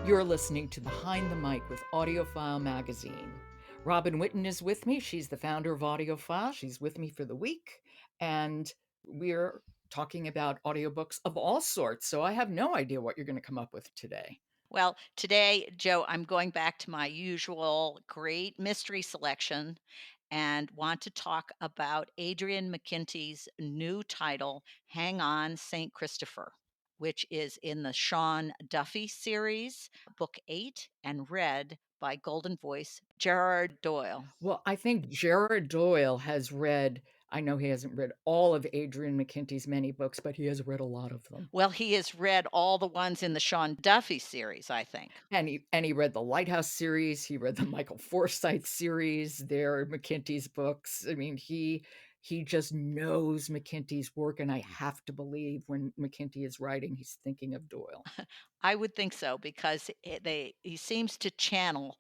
You're listening to Behind the Mic with AudioFile magazine. Robin Whitten is with me. She's the founder of AudioFile. She's with me for the week, and we're talking about audiobooks of all sorts. So I have no idea what you're going to come up with today. Well, today, Joe, I'm going back to my usual great mystery selection and want to talk about Adrian McKinty's new title, Hang On, St. Christopher, which is in the Sean Duffy series, book 8, and read by Golden Voice Gerard Doyle. Well, I think Gerard Doyle has read, I know he hasn't read all of Adrian McKinty's many books, but he has read a lot of them. Well, he has read all the ones in the Sean Duffy series, I think. And he read the Lighthouse series, he read the Michael Forsythe series, they're McKinty's books. I mean, he just knows McKinty's work, and I have to believe when McKinty is writing, he's thinking of Doyle. I would think so because he seems to channel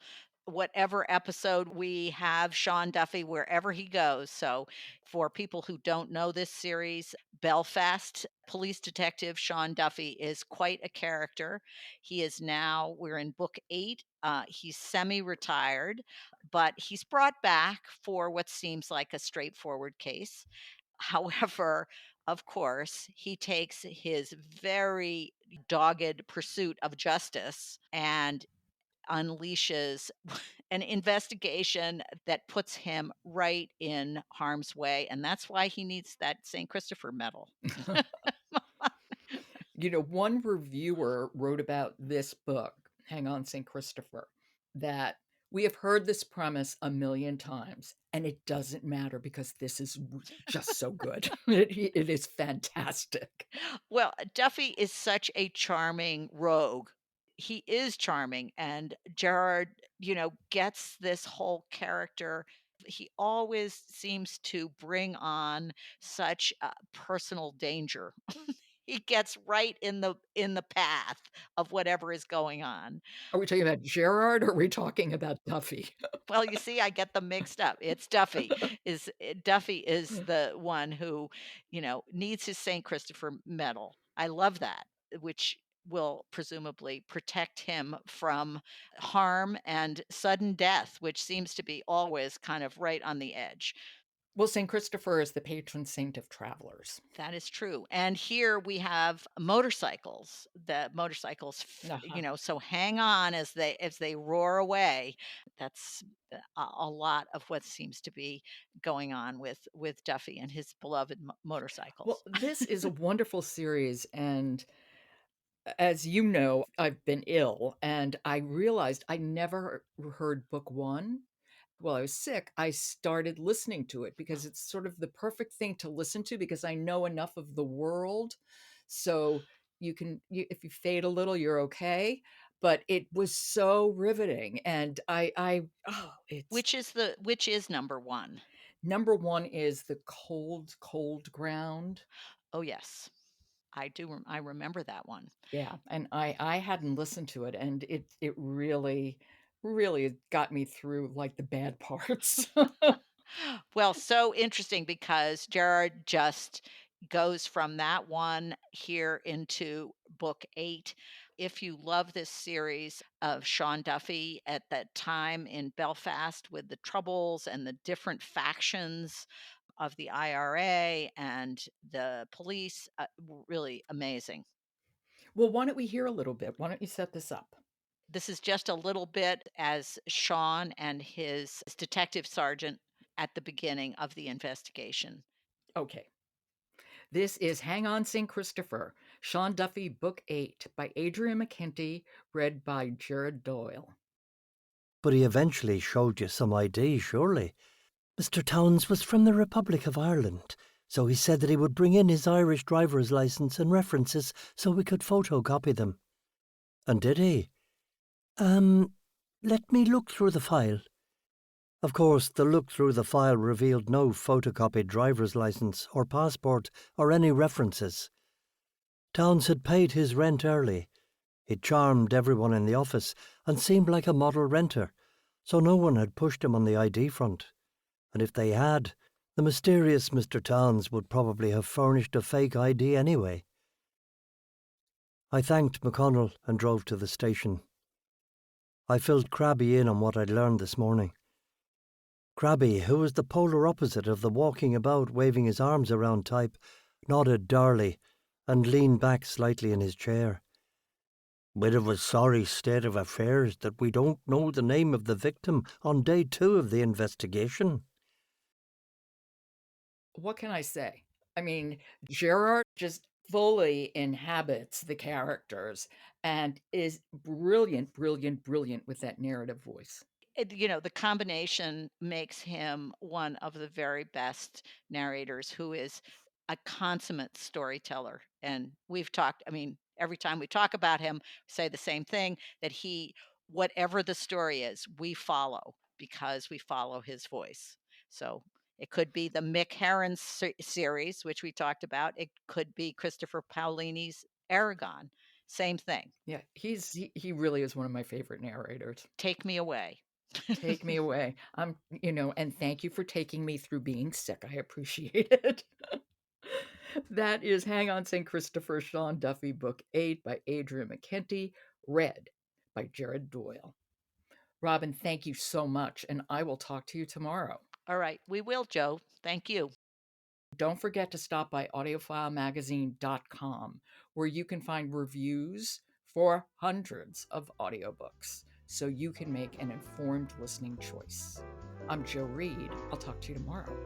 whatever episode we have Sean Duffy wherever he goes. So, for people who don't know this series, Belfast police detective Sean Duffy is quite a character. We're in book 8. He's semi-retired, but he's brought back for what seems like a straightforward case. However, of course, he takes his very dogged pursuit of justice and unleashes an investigation that puts him right in harm's way. And that's why he needs that St. Christopher medal. One reviewer wrote about this book, Hang On, St. Christopher, that we have heard this premise a million times, and it doesn't matter because this is just so good. It is fantastic. Well, Duffy is such a charming rogue. He is charming, and Gerard, gets this whole character. He always seems to bring on such personal danger. He gets right in the path of whatever is going on. Are we talking about Gerard or are we talking about Duffy? Well, you see, I get them mixed up. It's Duffy. Duffy is the one who, needs his St. Christopher medal. I love that, which will presumably protect him from harm and sudden death, which seems to be always kind of right on the edge. Well, St. Christopher is the patron saint of travelers. That is true. And here we have motorcycles. The motorcycles, Uh-huh. so hang on as they roar away. That's a lot of what seems to be going on with Duffy and his beloved Well, motorcycles. this is a wonderful series, and as you know, I've been ill, and I realized I never heard book 1. While I was sick, I started listening to it because it's sort of the perfect thing to listen to because I know enough of the world. So if you fade a little, you're okay. But it was so riveting, and it's Which is number one? number 1 is the cold, cold ground. Oh yes. I do. I remember that one. Yeah, and I hadn't listened to it, and it really, really got me through, like, the bad parts. Well, so interesting because Jared just goes from that one here into book 8. If you love this series of Sean Duffy at that time in Belfast with the troubles and the different factions of the IRA and the police, really amazing. Well, why don't we hear a little bit? Why don't you set this up? This is just a little bit as Sean and his detective sergeant at the beginning of the investigation. Okay. This is Hang On, St. Christopher, Sean Duffy, Book 8, by Adrian McKinty, read by Gerard Doyle. But he eventually showed you some ID, surely. Mr. Towns was from the Republic of Ireland, so he said that he would bring in his Irish driver's licence and references so we could photocopy them. And did he? Let me look through the file. Of course, the look through the file revealed no photocopied driver's licence or passport or any references. Towns had paid his rent early. He'd charmed everyone in the office and seemed like a model renter, so no one had pushed him on the ID front. And if they had, the mysterious Mr. Towns would probably have furnished a fake ID anyway. I thanked McConnell and drove to the station. I filled Crabby in on what I'd learned this morning. Crabby, who was the polar opposite of the walking about waving his arms around type, nodded dourly and leaned back slightly in his chair. Bit of a sorry state of affairs that we don't know the name of the victim on day 2 of the investigation. What can I say? I mean, Gerard just fully inhabits the characters and is brilliant, brilliant, brilliant with that narrative voice. The combination makes him one of the very best narrators who is a consummate storyteller. And we've talked, I mean, every time we talk about him, say the same thing that whatever the story is, we follow because we follow his voice. So it could be the Mick Herron series, which we talked about. It could be Christopher Paolini's Aragon. Same thing. Yeah, he really is one of my favorite narrators. Take me away. Take me away. And thank you for taking me through being sick. I appreciate it. That is Hang on St. Christopher, Sean Duffy, Book 8 by Adrian McKinty, read by Gerard Doyle. Robin, thank you so much, and I will talk to you tomorrow. All right, we will, Joe. Thank you. Don't forget to stop by audiofilemagazine.com, where you can find reviews for hundreds of audiobooks so you can make an informed listening choice. I'm Joe Reed. I'll talk to you tomorrow.